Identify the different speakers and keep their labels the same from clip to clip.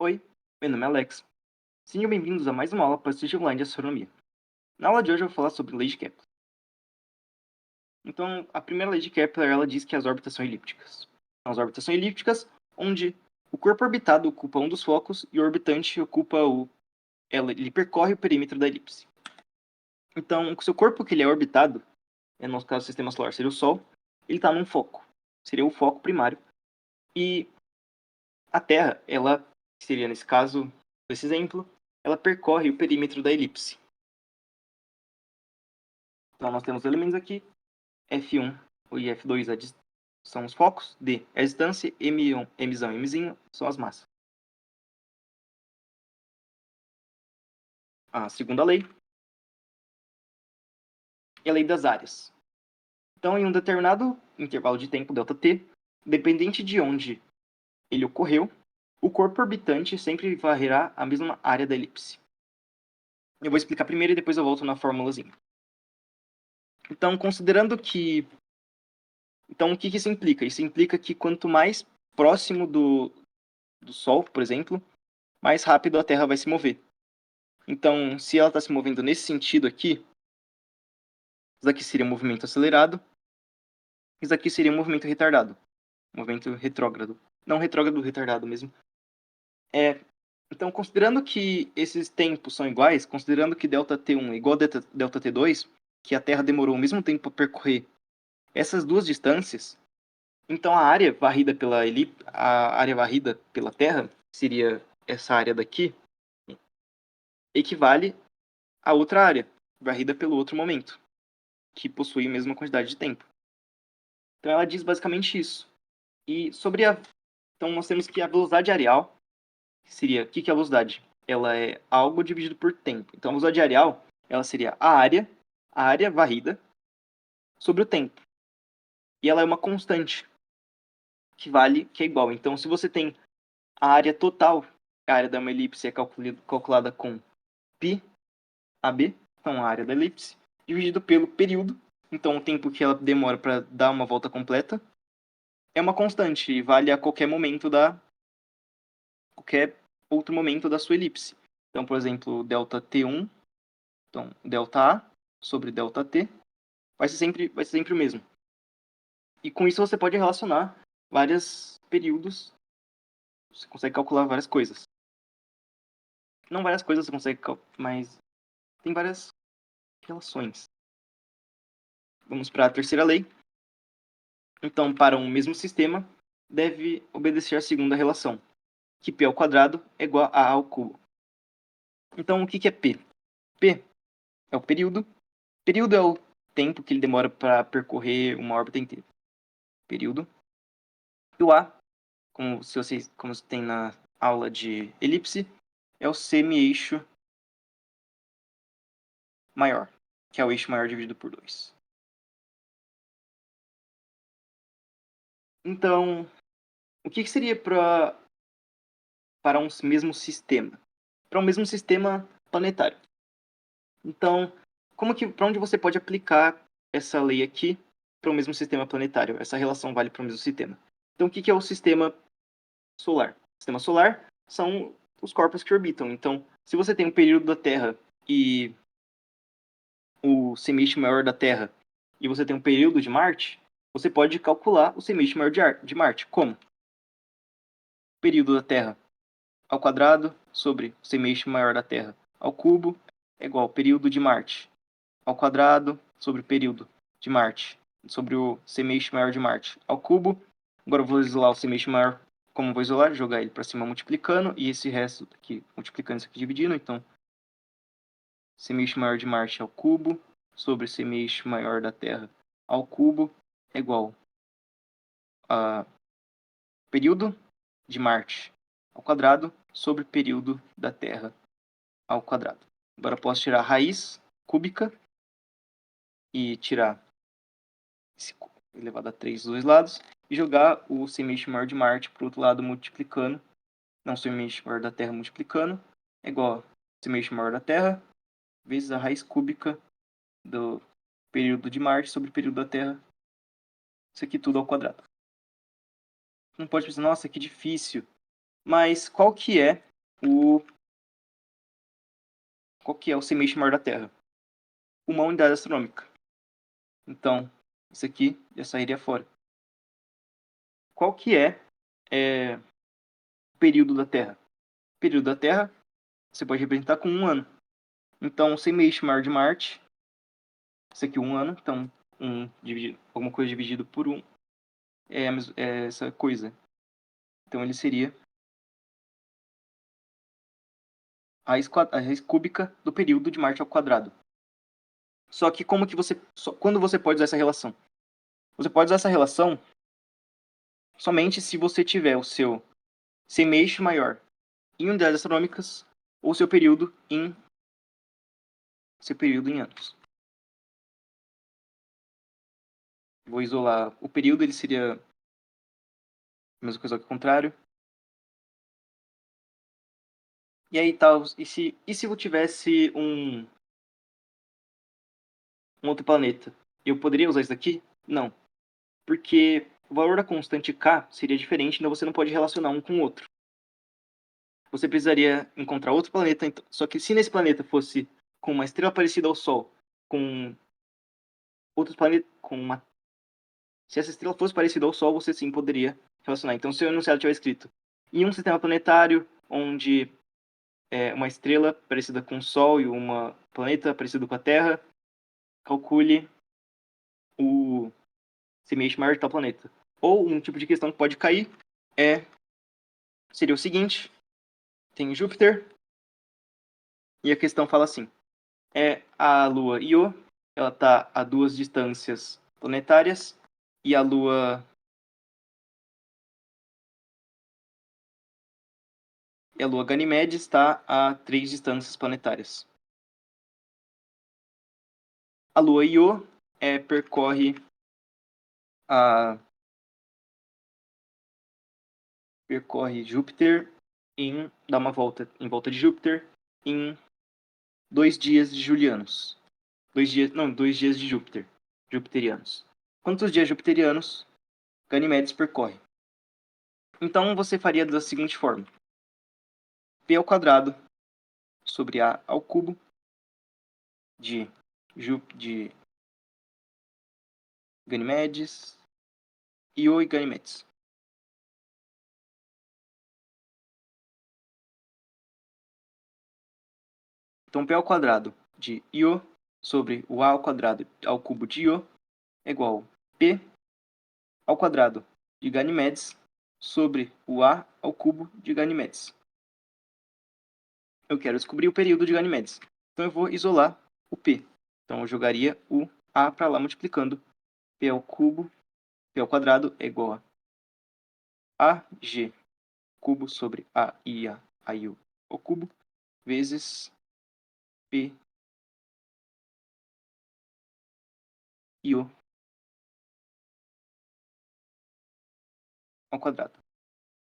Speaker 1: Oi, meu nome é Alex. Sejam bem-vindos a mais uma aula para Assistir Online de Astronomia. Na aula de hoje eu vou falar sobre lei de Kepler. Então, a primeira lei de Kepler, ela diz que as órbitas são elípticas. As órbitas são elípticas, onde o corpo orbitado ocupa um dos focos e o orbitante ocupa ele percorre o perímetro da elipse. Então, o seu corpo que ele é orbitado, no nosso caso o sistema solar seria o Sol, ele está num foco. Seria o foco primário. E a Terra, ela seria nesse caso, nesse exemplo, ela percorre o perímetro da elipse. Então, nós temos elementos aqui, F1 e F2 são os focos, D é a distância, M1, Mzão e Mzinho são as massas. A segunda lei é a lei das áreas. Então, em um determinado intervalo de tempo, ΔT, dependente de onde ele ocorreu, o corpo orbitante sempre varrerá a mesma área da elipse. Eu vou explicar primeiro e depois eu volto na formulazinha. Então, considerando que... Então, o que isso implica? Isso implica que quanto mais próximo do Sol, por exemplo, mais rápido a Terra vai se mover. Então, se ela está se movendo nesse sentido aqui, isso aqui seria um movimento acelerado, isso aqui seria um movimento retardado, movimento retrógrado. Não retrógrado, retardado mesmo. Então, considerando que esses tempos são iguais, considerando que ΔT1 é igual a ΔT2, que a Terra demorou o mesmo tempo para percorrer essas duas distâncias, então a área varrida pela Terra, seria essa área daqui, equivale a outra área, varrida pelo outro momento, que possui a mesma quantidade de tempo. Então ela diz basicamente isso. E sobre a... Então nós temos que a velocidade areal seria... O que é a velocidade? Ela é algo dividido por tempo. Então a velocidade areal, ela seria a área varrida sobre o tempo. E ela é uma constante, que é igual. Então se você tem a área total, a área da uma elipse é calculada com π AB, então a área da elipse, dividido pelo período, então o tempo que ela demora para dar uma volta completa, é uma constante e vale a qualquer outro momento da sua elipse. Então, por exemplo, ΔT1, então ΔA sobre ΔT, vai ser sempre o mesmo. E com isso você pode relacionar vários períodos, você consegue calcular várias coisas. Não várias coisas você consegue calcular, mas tem várias relações. Vamos para a terceira lei. Então, para um mesmo sistema, deve obedecer à segunda relação, que π ao quadrado é igual a A ao cubo. Então, o que é P? P é o período. Período é o tempo que ele demora para percorrer uma órbita inteira. Período. E o A, como você tem na aula de elipse, é o semi-eixo maior, que é o eixo maior dividido por 2. Então, o que seria para um mesmo sistema? Para um mesmo sistema planetário. Então, para onde você pode aplicar essa lei aqui para o mesmo sistema planetário? Essa relação vale para o mesmo sistema. Então, o que é o sistema solar? O sistema solar são os corpos que orbitam. Então, se você tem um período da Terra e o semi-eixo maior da Terra e você tem um período de Marte, você pode calcular o semi-eixo maior de Marte. Como? O período da Terra ao quadrado sobre o semi-eixo maior da Terra ao cubo é igual ao período de Marte ao quadrado sobre o período de Marte, sobre o semi-eixo maior de Marte ao cubo. Agora eu vou isolar o semi-eixo maior. Como eu vou isolar? Jogar ele para cima multiplicando e esse resto aqui multiplicando, isso aqui dividindo. Então, semi-eixo maior de Marte ao cubo sobre semi-eixo maior da Terra ao cubo é igual a período de Marte ao quadrado sobre período da Terra ao quadrado. Agora eu posso tirar a raiz cúbica e tirar esse elevado a 3 dos dois lados, e jogar o semi-eixo maior de Marte para o outro lado multiplicando, não, o semi-eixo maior da Terra multiplicando, é igual a semi-eixo maior da Terra, vezes a raiz cúbica do período de Marte sobre o período da Terra, isso aqui tudo ao quadrado. Não pode pensar, nossa, que difícil, mas qual que é qual que é o semeixo maior da Terra? Uma unidade astronômica. Então, isso aqui já sairia fora. Qual que é o período da Terra? O período da Terra você pode representar com 1 ano. Então, o semeixo maior de Marte, isso aqui 1 ano, então alguma coisa dividido por 1 é essa coisa. Então, ele seria a raiz cúbica do período de Marte ao quadrado. Só que quando você pode usar essa relação? Você pode usar essa relação somente se você tiver o seu semeixo maior em unidades astronômicas ou seu período em anos. Vou isolar o período, ele seria a mesma coisa que o contrário. E aí tal, e se eu tivesse um outro planeta? Eu poderia usar isso daqui? Não. Porque o valor da constante K seria diferente, então você não pode relacionar um com o outro. Você precisaria encontrar outro planeta, só que se nesse planeta fosse com uma estrela parecida ao Sol, com outros planetas, se essa estrela fosse parecida ao Sol, você sim poderia relacionar. Então, se o enunciado tiver escrito em um sistema planetário onde uma estrela parecida com o Sol e um planeta parecido com a Terra, calcule o semeixo maior de tal planeta. Ou um tipo de questão que pode cair seria o seguinte: tem Júpiter e a questão fala assim: a Lua Io, ela está a 2 distâncias planetárias e a Lua Ganymedes está a 3 distâncias planetárias. A Lua Io percorre Júpiter dá uma volta em volta de Júpiter em 2 dias de julianos. 2 dias de Júpiter, jupiterianos. Quantos dias jupiterianos Ganymedes percorre? Então você faria da seguinte forma: P ao quadrado sobre A ao cubo de Ganymedes, Io e Ganymedes. Então, P ao quadrado de Io sobre o A ao quadrado ao cubo de Io é igual a P ao quadrado de Ganymedes sobre o A ao cubo de Ganymedes. Eu quero descobrir o período de Ganymedes. Então, eu vou isolar o P. Então, eu jogaria o A para lá multiplicando. P ao quadrado é igual a AG cubo sobre A I A I U ao cubo vezes P I O ao quadrado.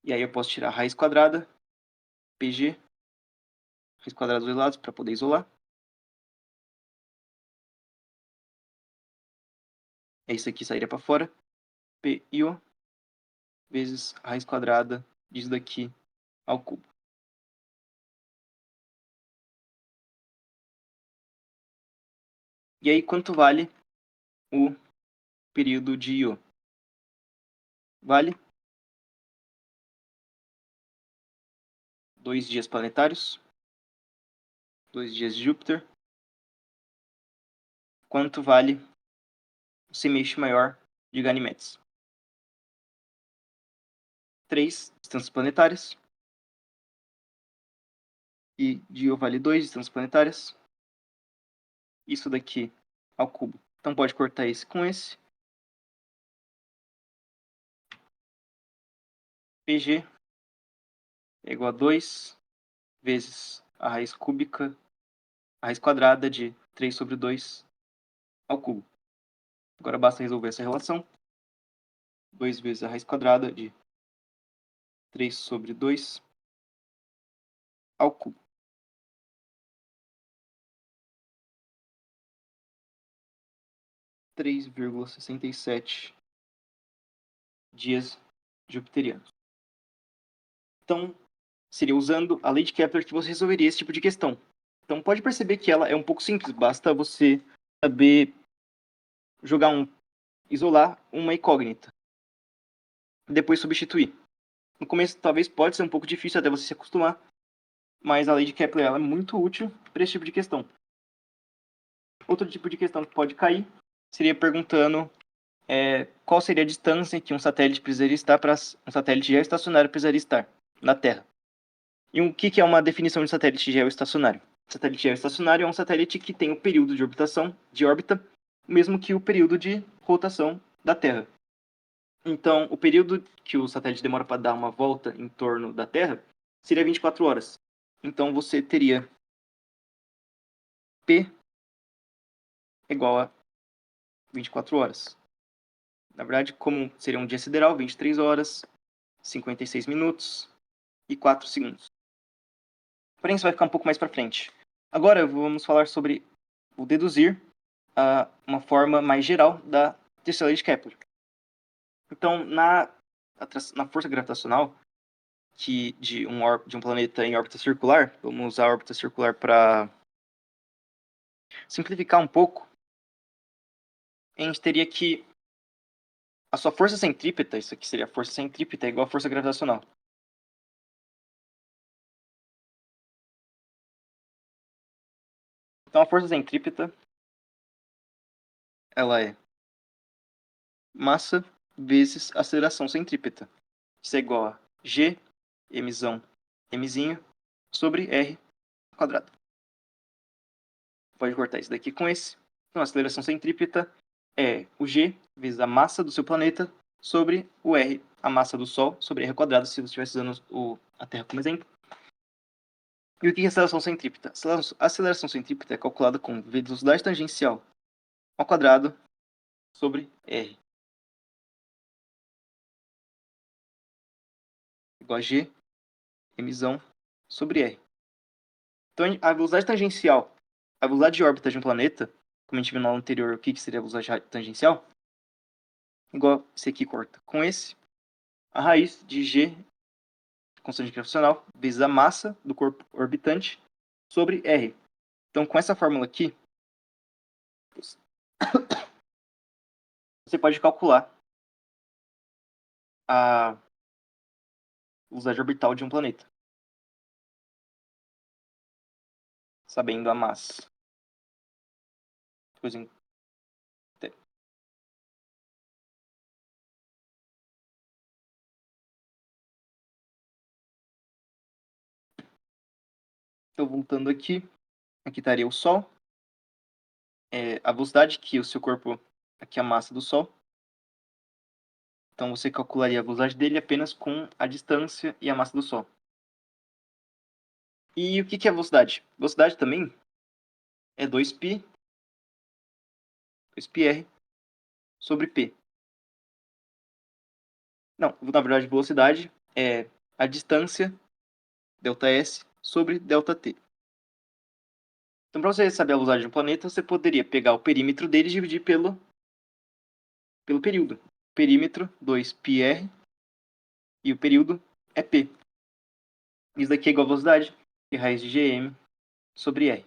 Speaker 1: E aí eu posso tirar a raiz quadrada, PG, raiz quadrada dos dois lados para poder isolar. Isso aqui sairia para fora. P I O vezes a raiz quadrada disso daqui ao cubo. E aí quanto vale o período de Io? Vale 2 dias planetários, 2 dias de Júpiter. Quanto vale o semestre maior de Ganymedes? 3 distâncias planetárias. E de Io vale 2 distâncias planetárias. Isso daqui ao cubo. Então pode cortar esse com esse. PG é igual a 2 vezes a raiz cúbica, a raiz quadrada de 3 sobre 2 ao cubo. Agora basta resolver essa relação. 2 vezes a raiz quadrada de 3 sobre 2 ao cubo. Três vírgula 67 dias jupiterianos. Então, seria usando a lei de Kepler que você resolveria esse tipo de questão. Então pode perceber que ela é um pouco simples, basta você saber isolar uma incógnita, depois substituir. No começo talvez pode ser um pouco difícil até você se acostumar, mas a lei de Kepler ela é muito útil para esse tipo de questão. Outro tipo de questão que pode cair seria perguntando qual seria a distância que um satélite precisaria estar para um satélite geoestacionário precisaria estar na Terra. E o que é uma definição de satélite geoestacionário? Satélite geoestacionário é um satélite que tem o período de órbita, mesmo que o período de rotação da Terra. Então, o período que o satélite demora para dar uma volta em torno da Terra seria 24 horas. Então, você teria P igual a 24 horas. Na verdade, como seria um dia sideral, 23 horas, 56 minutos e 4 segundos. Porém, isso vai ficar um pouco mais para frente. Agora, vamos falar sobre o deduzir uma forma mais geral da terceira lei de Kepler. Então, na força gravitacional de um planeta em órbita circular, vamos usar a órbita circular para simplificar um pouco, a gente teria que a sua força centrípeta, isso aqui seria a força centrípeta, é igual a força gravitacional. Então, a força centrípeta, ela é massa vezes aceleração centrípeta. Isso é igual a G, Mzinho, sobre R quadrado. Pode cortar isso daqui com esse. Então, a aceleração centrípeta é o G vezes a massa do seu planeta sobre o R, a massa do Sol, sobre R quadrado, se você estivesse usando a Terra como exemplo. E o que é aceleração centrípeta? A aceleração centrípeta é calculada com velocidade tangencial ao quadrado sobre R. Igual a G, Mzão, sobre R. Então, a velocidade tangencial, a velocidade de órbita de um planeta, como a gente viu no aula anterior, o que seria a velocidade tangencial? Igual esse aqui corta com esse. A raiz de G, constante gravitacional, vezes a massa do corpo orbitante sobre R. Então, com essa fórmula aqui, você pode calcular a velocidade orbital de um planeta, sabendo a massa. Depois, então, voltando aqui estaria o Sol, a velocidade que o seu corpo, aqui a massa do Sol. Então, você calcularia a velocidade dele apenas com a distância e a massa do Sol. E o que é velocidade? Velocidade também é 2πr sobre P. Não, na verdade, velocidade é a distância, ΔS, sobre ΔT. Então, para você saber a velocidade de um planeta, você poderia pegar o perímetro dele e dividir pelo período. Perímetro, 2πr, e o período é P. Isso daqui é igual a velocidade, que é raiz de Gm sobre R.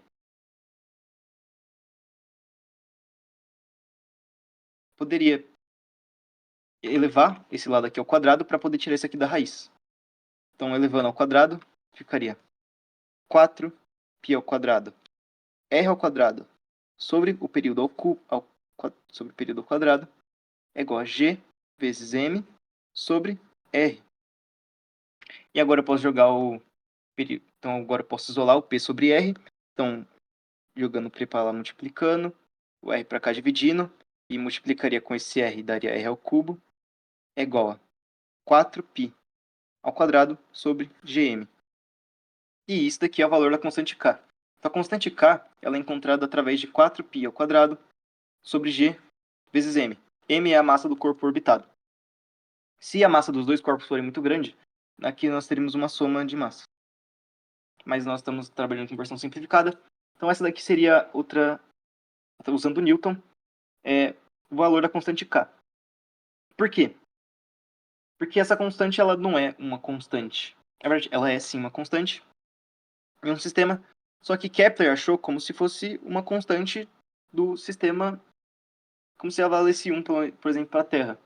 Speaker 1: Poderia elevar esse lado aqui ao quadrado para poder tirar isso aqui da raiz. Então, elevando ao quadrado, ficaria 4π ao quadrado, R ao quadrado, sobre o período sobre o período ao quadrado, é igual a G vezes M sobre R. E agora eu posso jogar o período. Então, agora eu posso isolar o P sobre R. Então, jogando o P para lá, multiplicando, o R para cá dividindo, e multiplicaria com esse R, daria R ao cubo, é igual a 4π ao quadrado sobre Gm. E isso daqui é o valor da constante K. Então, a constante K ela é encontrada através de 4π ao quadrado sobre G vezes M. M é a massa do corpo orbitado. Se a massa dos dois corpos for muito grande, aqui nós teríamos uma soma de massa. Mas nós estamos trabalhando com versão simplificada. Então, essa daqui seria outra, usando Newton, o valor da constante K. Por quê? Porque essa constante ela não é uma constante. Na verdade, ela é sim uma constante em um sistema, só que Kepler achou como se fosse uma constante do sistema, como se ela valesse 1, por exemplo, para a Terra.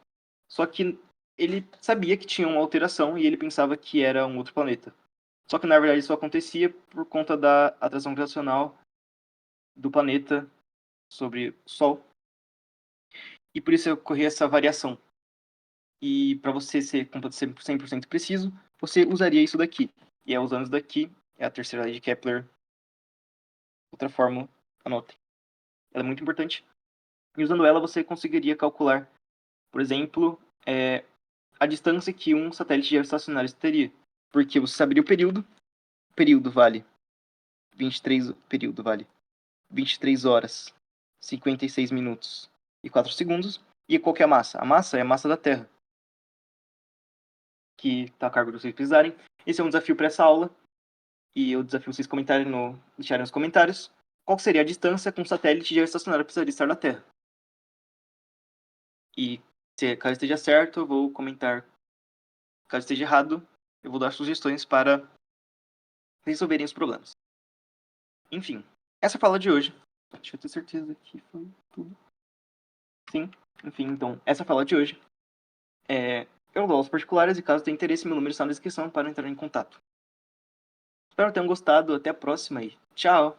Speaker 1: Só que ele sabia que tinha uma alteração e ele pensava que era um outro planeta. Só que na verdade isso acontecia por conta da atração gravitacional do planeta sobre o Sol. E por isso ocorria essa variação. E para você ser 100% preciso, você usaria isso daqui. E é usando isso daqui, é a terceira lei de Kepler. Outra fórmula, anotem. Ela é muito importante. E usando ela, você conseguiria calcular, por exemplo, a distância que um satélite geoestacionário teria. Porque você saberia o período vale 23 horas, 56 minutos e 4 segundos. E qual que é a massa? A massa é a massa da Terra, que está a cargo de vocês pesquisarem. Esse é um desafio para essa aula, e eu desafio vocês deixarem nos comentários qual seria a distância que um satélite geoestacionário precisaria estar da Terra. E se caso esteja certo, eu vou comentar. Caso esteja errado, eu vou dar sugestões para resolverem os problemas. Enfim, essa fala de hoje. Deixa eu ter certeza que foi tudo. Sim, enfim, então, essa fala de hoje eu dou aulas particulares e caso tenha interesse, meu número está na descrição para entrar em contato. Espero que tenham gostado, até a próxima e tchau!